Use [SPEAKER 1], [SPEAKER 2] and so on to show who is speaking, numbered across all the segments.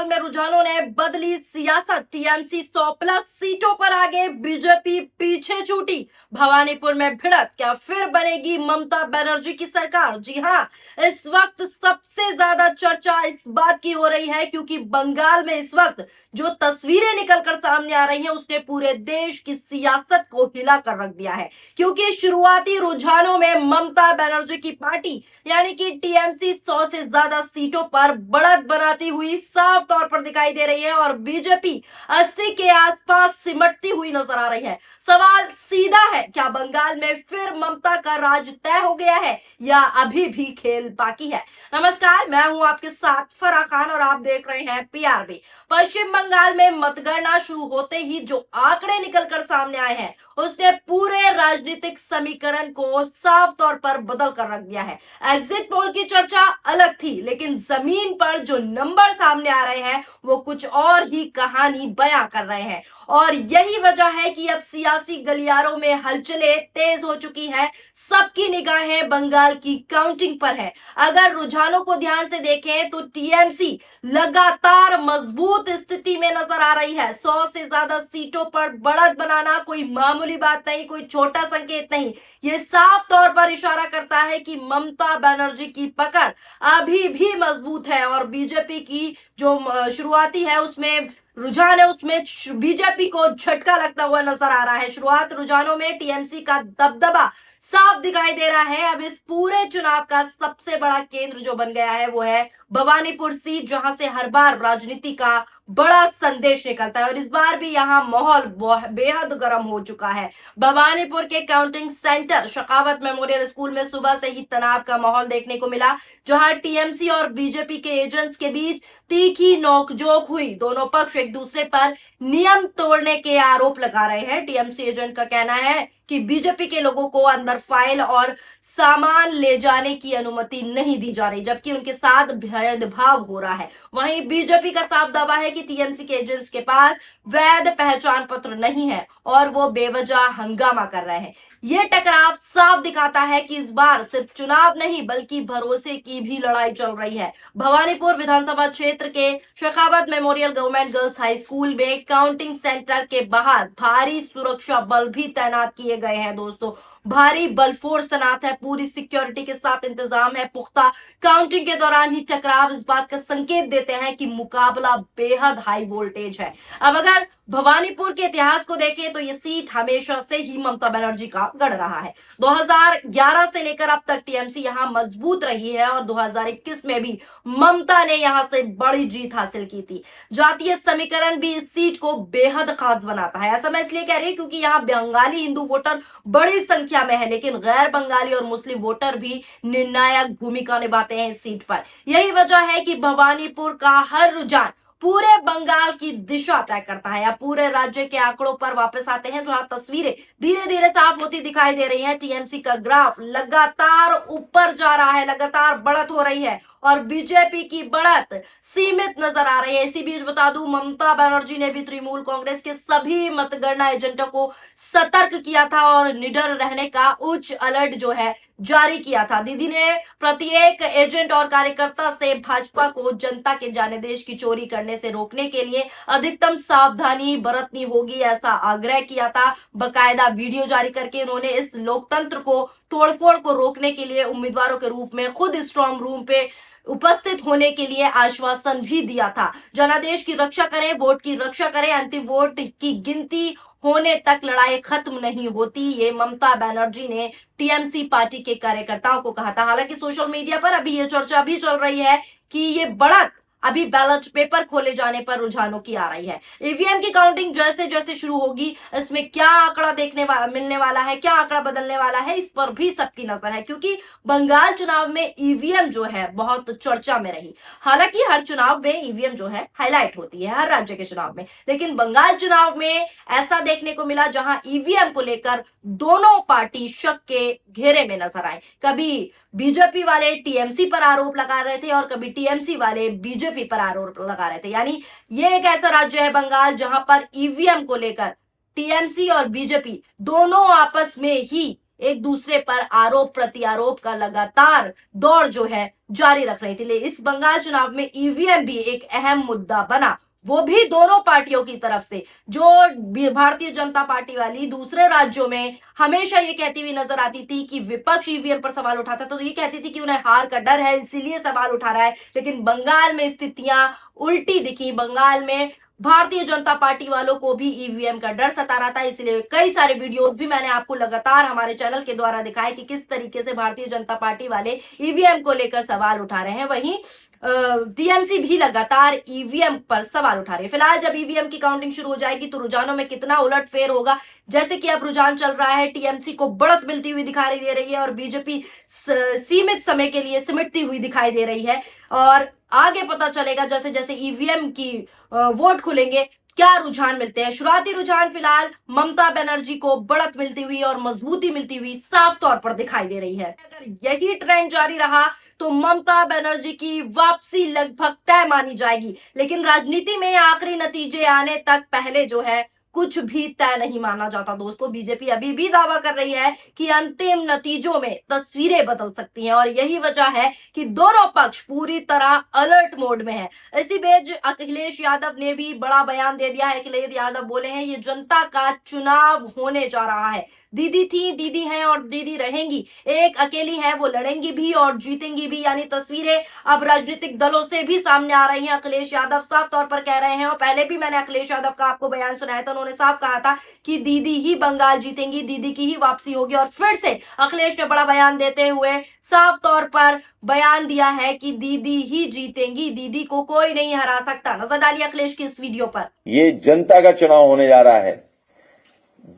[SPEAKER 1] बंगाल में रुझानों ने बदली सियासत। टीएमसी 100 प्लस सीटों पर आगे, बीजेपी पीछे छूटी। भवानीपुर में भिड़त, क्या फिर बनेगी ममता बनर्जी की सरकार? जी हां, इस वक्त सबसे ज्यादा चर्चा इस बात की हो रही है क्योंकि बंगाल में इस वक्त जो तस्वीरें निकलकर सामने आ रही हैं उसने पूरे देश की सियासत को हिला कर रख दिया है। क्योंकि शुरुआती रुझानों में ममता बनर्जी की पार्टी यानी कि टीएमसी 100 से ज्यादा सीटों पर बढ़त बनाती हुई साफ तौर पर दिखाई दे रही है और बीजेपी 80 के आसपास सिमटती हुई नजर आ रही है। सवाल सीधा है, क्या बंगाल में फिर ममता का राज तय हो गया है या अभी भी खेल बाकी है? नमस्कार, मैं हूं आपके साथ फराह खान और आप देख रहे हैं पीआरबी। पश्चिम बंगाल में मतगणना शुरू होते ही जो आंकड़े निकलकर सामने आए हैं उसने पूरे राजनीतिक समीकरण को साफ तौर पर बदल कर रख दिया है। एग्जिट पोल की चर्चा अलग थी, लेकिन जमीन पर जो नंबर सामने आ रहे हैं वो कुछ और ही कहानी बयां कर रहे हैं। और यही वजह है कि अब सियासी गलियारों में हलचलें तेज हो चुकी है। सबकी निगाहें बंगाल की काउंटिंग पर है। अगर रुझानों को ध्यान से देखें तो टीएमसी लगातार मजबूत स्थिति में नजर आ रही है। 100 से ज्यादा सीटों पर बढ़त बनाना कोई मामूली बात नहीं, कोई छोटा संकेत नहीं। ये साफ तौर पर इशारा करता है कि ममता बनर्जी की पकड़ अभी भी मजबूत है और बीजेपी की जो शुरुआती है उसमें रुझान है उसमें बीजेपी को झटका लगता हुआ नजर आ रहा है। शुरुआत रुझानों में टीएमसी का दबदबा साफ दिखाई दे रहा है। अब इस पूरे चुनाव का सबसे बड़ा केंद्र जो बन गया है वो है भवानीपुर सीट, जहां से हर बार राजनीति का बड़ा संदेश निकलता है और इस बार भी यहां माहौल बेहद गर्म हो चुका है। भवानीपुर के counting centre Shekhawat memorial school में सुबह से ही तनाव का माहौल देखने को मिला, जहां टीएमसी और बीजेपी के एजेंट्स के बीच तीखी नोकझोंक हुई। दोनों पक्ष एक दूसरे पर नियम तोड़ने के आरोप लगा रहे हैं। टीएमसी एजेंट का कहना है कि बीजेपी के लोगों को अंदर फाइल और सामान ले जाने की अनुमति नहीं दी जा रही, जबकि उनके साथ भेदभाव हो रहा है। वहीं बीजेपी का साफ दावा है कि टीएमसी के एजेंट्स के पास वैध पहचान पत्र नहीं है और वो बेवजह हंगामा कर रहे हैं। ये टकराव साफ दिखाता है कि इस बार सिर्फ चुनाव नहीं बल्कि भरोसे की भी लड़ाई चल रही है। भवानीपुर विधानसभा क्षेत्र के Shekhawat memorial government girls high school में काउंटिंग सेंटर के बाहर भारी सुरक्षा बल भी तैनात किए गए हैं। दोस्तों, भारी बल फोर्स तैनात है, पूरी सिक्योरिटी के साथ इंतजाम है पुख्ता। काउंटिंग के दौरान ही टकराव इस बात का संकेत देते हैं कि मुकाबला बेहद हाई वोल्टेज है। अब अगर भवानीपुर के इतिहास को देखें तो ये सीट हमेशा से ही ममता बनर्जी का गढ़ रहा है। 2011 से लेकर अब तक टीएमसी यहां मजबूत रही है और 2021 में भी ममता ने यहां से बड़ी जीत हासिल की थी। जातीय समीकरण भी इस सीट को बेहद खास बनाता है। ऐसा मैं इसलिए कह रही हूं क्योंकि यहाँ बंगाली हिंदू वोटर बड़ी संख्या में है, लेकिन गैर बंगाली और मुस्लिम वोटर भी निर्णायक भूमिका निभाते हैं इस सीट पर। यही वजह है कि भवानीपुर का हर रुझान पूरे बंगाल की दिशा तय करता है। या पूरे राज्य के आंकड़ों पर वापस आते हैं, जहां तस्वीरें धीरे धीरे साफ होती दिखाई दे रही हैं। टीएमसी का ग्राफ लगातार ऊपर जा रहा है, लगातार बढ़त हो रही है और बीजेपी की बढ़त सीमित नजर आ रही है। इसी बीच बता दूं, ममता बनर्जी ने भी तृणमूल कांग्रेस के सभी मतगणना एजेंटों को सतर्क किया था और निडर रहने का उच्च अलर्ट जो है जारी किया था। दीदी ने प्रत्येक एजेंट और कार्यकर्ता से भाजपा को जनता के जनादेश की चोरी करने से रोकने के लिए अधिकतम सावधानी बरतनी होगी, ऐसा आग्रह किया था। बकायदा वीडियो जारी करके उन्होंने इस लोकतंत्र को तोड़फोड़ को रोकने के लिए उम्मीदवारों के रूप में खुद स्ट्रांग रूम पे उपस्थित होने के लिए आश्वासन भी दिया था। जनादेश की रक्षा करें, वोट की रक्षा करें, अंतिम वोट की गिनती होने तक लड़ाई खत्म नहीं होती, ये ममता बनर्जी ने टीएमसी पार्टी के कार्यकर्ताओं को कहा था। हालांकि सोशल मीडिया पर अभी ये चर्चा भी चल रही है कि ये बढ़त अभी बैलेट पेपर खोले जाने पर रुझानों की आ रही है। ईवीएम की काउंटिंग जैसे जैसे शुरू होगी, इसमें क्या आंकड़ा मिलने वाला है, क्या आंकड़ा बदलने वाला है, इस पर भी सबकी नजर है क्योंकि बंगाल चुनाव में ईवीएम जो है बहुत चर्चा में रही। हालांकि हर चुनाव में ईवीएम जो है हाईलाइट होती है, हर राज्य के चुनाव में, लेकिन बंगाल चुनाव में ऐसा देखने को मिला जहां ईवीएम को लेकर दोनों पार्टी शक के घेरे में नजर आए। कभी बीजेपी वाले टीएमसी पर आरोप लगा रहे थे और कभी टीएमसी वाले बीजेपी पर आरोप लगा रहे थे। यानी ये एक ऐसा राज्य है बंगाल जहां पर ईवीएम को लेकर टीएमसी और बीजेपी दोनों आपस में ही एक दूसरे पर आरोप प्रत्यारोप का लगातार दौर जो है जारी रख रही थी। इस बंगाल चुनाव में ईवीएम भी एक अहम मुद्दा बना, वो भी दोनों पार्टियों की तरफ से। जो भारतीय जनता पार्टी वाली दूसरे राज्यों में हमेशा ये कहती हुई नजर आती थी कि विपक्ष ईवीएम पर सवाल उठाता, तो ये कहती थी कि उन्हें हार का डर है इसीलिए सवाल उठा रहा है। लेकिन बंगाल में स्थितियां उल्टी दिखी। बंगाल में भारतीय जनता पार्टी वालों को भी ईवीएम का डर सता रहा था, इसलिए कई सारे वीडियोस भी मैंने आपको लगातार हमारे चैनल के द्वारा दिखाए कि किस तरीके से भारतीय जनता पार्टी वाले ईवीएम को लेकर सवाल उठा रहे हैं। वहीं टीएमसी भी लगातार ईवीएम पर सवाल उठा रही है। फिलहाल जब ईवीएम की काउंटिंग शुरू हो जाएगी तो रुझानों में कितना उलटफेर होगा, जैसे कि अब रुझान चल रहा है टीएमसी को बढ़त मिलती हुई दिखाई दे रही है और बीजेपी सीमित समय के लिए सिमटती हुई दिखाई दे रही है। और आगे पता चलेगा जैसे जैसे ईवीएम की वोट खुलेंगे क्या रुझान मिलते हैं। शुरुआती रुझान फिलहाल ममता बनर्जी को बढ़त मिलती हुई और मजबूती मिलती हुई साफ तौर पर दिखाई दे रही है। अगर यही ट्रेंड जारी रहा तो ममता बनर्जी की वापसी लगभग तय मानी जाएगी। लेकिन राजनीति में आखिरी नतीजे आने तक पहले जो है कुछ भी तय नहीं माना जाता दोस्तों। बीजेपी अभी भी दावा कर रही है कि अंतिम नतीजों में तस्वीरें बदल सकती हैं और यही वजह है कि दोनों पक्ष पूरी तरह अलर्ट मोड में है। इसी बीच अखिलेश यादव ने भी बड़ा बयान दे दिया है। अखिलेश यादव बोले हैं ये जनता का चुनाव होने जा रहा है। दीदी थी, दीदी हैं और दीदी रहेंगी। एक अकेली हैं, वो लड़ेंगी भी और जीतेंगी भी। यानी तस्वीरें अब राजनीतिक दलों से भी सामने आ रही हैं। अखिलेश यादव साफ तौर पर कह रहे हैं और पहले भी मैंने अखिलेश यादव का आपको बयान सुनाया था, उन्होंने साफ कहा था कि दीदी ही बंगाल जीतेंगी, दीदी की ही वापसी होगी। और फिर से अखिलेश ने बड़ा बयान देते हुए साफ तौर पर बयान दिया है कि दीदी ही जीतेंगी, दीदी को कोई नहीं हरा सकता। नजर डालिए अखिलेश की इस वीडियो पर।
[SPEAKER 2] ये जनता का चुनाव होने जा रहा है।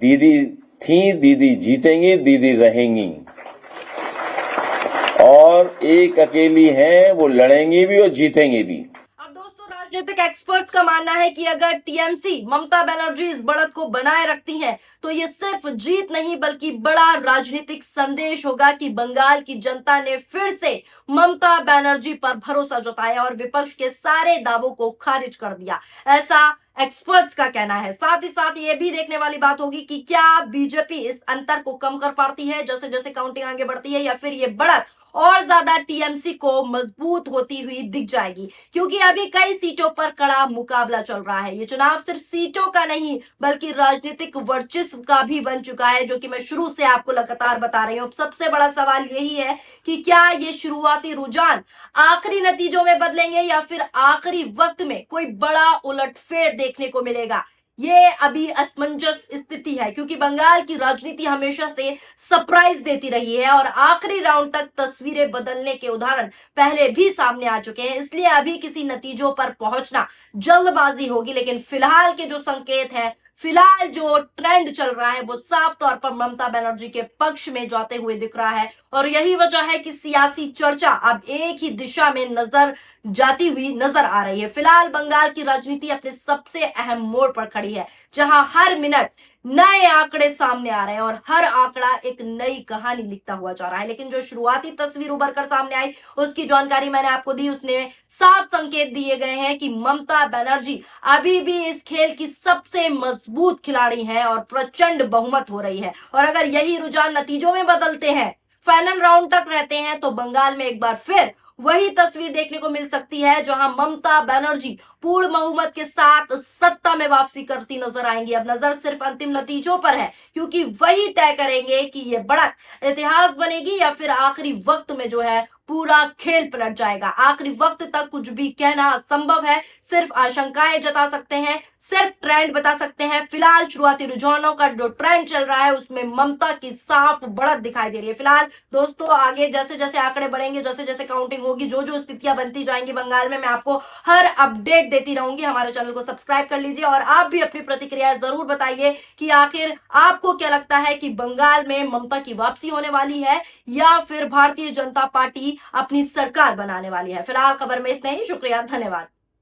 [SPEAKER 2] दीदी थी, दीदी जीतेंगी, दीदी रहेंगी और एक अकेली हैं, वो लड़ेंगी भी और जीतेंगी भी।
[SPEAKER 1] अब दोस्तों राजनीतिक एक्सपर्ट्स का मानना है कि अगर टीएमसी ममता बनर्जी इस बढ़त को बनाए रखती हैं तो ये सिर्फ जीत नहीं बल्कि बड़ा राजनीतिक संदेश होगा कि बंगाल की जनता ने फिर से ममता बनर्जी पर भरोसा जताया और विपक्ष के सारे दावों को खारिज कर दिया, ऐसा एक्सपर्ट्स का कहना है। साथ ही साथ ये भी देखने वाली बात होगी कि क्या बीजेपी इस अंतर को कम कर पाती है जैसे जैसे काउंटिंग आगे बढ़ती है, या फिर ये बढ़त और ज्यादा टीएमसी को मजबूत होती हुई दिख जाएगी। क्योंकि अभी कई सीटों पर कड़ा मुकाबला चल रहा है। ये चुनाव सिर्फ सीटों का नहीं बल्कि राजनीतिक वर्चस्व का भी बन चुका है, जो कि मैं शुरू से आपको लगातार बता रही हूँ। सबसे बड़ा सवाल यही है कि क्या ये शुरुआती रुझान आखिरी नतीजों में बदलेंगे या फिर आखिरी वक्त में कोई बड़ा उलटफेर देखने को मिलेगा। ये अभी असमंजस स्थिति है क्योंकि बंगाल की राजनीति हमेशा से सरप्राइज देती रही है और आखिरी राउंड तक तस्वीरें बदलने के उदाहरण पहले भी सामने आ चुके हैं। इसलिए अभी किसी नतीजों पर पहुंचना जल्दबाजी होगी। लेकिन फिलहाल के जो संकेत हैं, फिलहाल जो ट्रेंड चल रहा है वो साफ तौर पर ममता बनर्जी के पक्ष में जाते हुए दिख रहा है और यही वजह है कि सियासी चर्चा अब एक ही दिशा में जाती हुई नजर आ रही है। फिलहाल बंगाल की राजनीति अपने सबसे अहम मोड़ पर खड़ी है, जहां हर मिनट नए आंकड़े सामने आ रहे हैं और हर आंकड़ा एक नई कहानी लिखता हुआ जा रहा है। लेकिन जो शुरुआती तस्वीर उभर कर सामने आई उसकी जानकारी मैंने आपको दी, उसने साफ संकेत दिए गए हैं कि ममता बनर्जी अभी भी इस खेल की सबसे मजबूत खिलाड़ी हैं और प्रचंड बहुमत हो रही है। और अगर यही रुझान नतीजों में बदलते हैं, फाइनल राउंड तक रहते हैं, तो बंगाल में एक बार फिर वही तस्वीर देखने को मिल सकती है जहां ममता बनर्जी पूर्ण बहुमत के साथ सत्ता में वापसी करती नजर आएंगी। अब नजर सिर्फ अंतिम नतीजों पर है क्योंकि वही तय करेंगे कि ये बढ़त इतिहास बनेगी या फिर आखिरी वक्त में जो है पूरा खेल पलट जाएगा। आखिरी वक्त तक कुछ भी कहना असंभव है, सिर्फ आशंकाएं जता सकते हैं, सिर्फ ट्रेंड बता सकते हैं। फिलहाल शुरुआती रुझानों का जो ट्रेंड चल रहा है उसमें ममता की साफ बढ़त दिखाई दे रही है। फिलहाल दोस्तों आगे जैसे जैसे आंकड़े बढ़ेंगे, जैसे जैसे काउंटिंग होगी, जो जो स्थितियां बनती जाएंगी बंगाल में, मैं आपको हर अपडेट देती रहूंगी। हमारे चैनल को सब्सक्राइब कर लीजिए और आप भी अपनी प्रतिक्रिया जरूर बताइए कि आखिर आपको क्या लगता है कि बंगाल में ममता की वापसी होने वाली है या फिर भारतीय जनता पार्टी अपनी सरकार बनाने वाली है। फिलहाल खबर में इतना ही। शुक्रिया, धन्यवाद।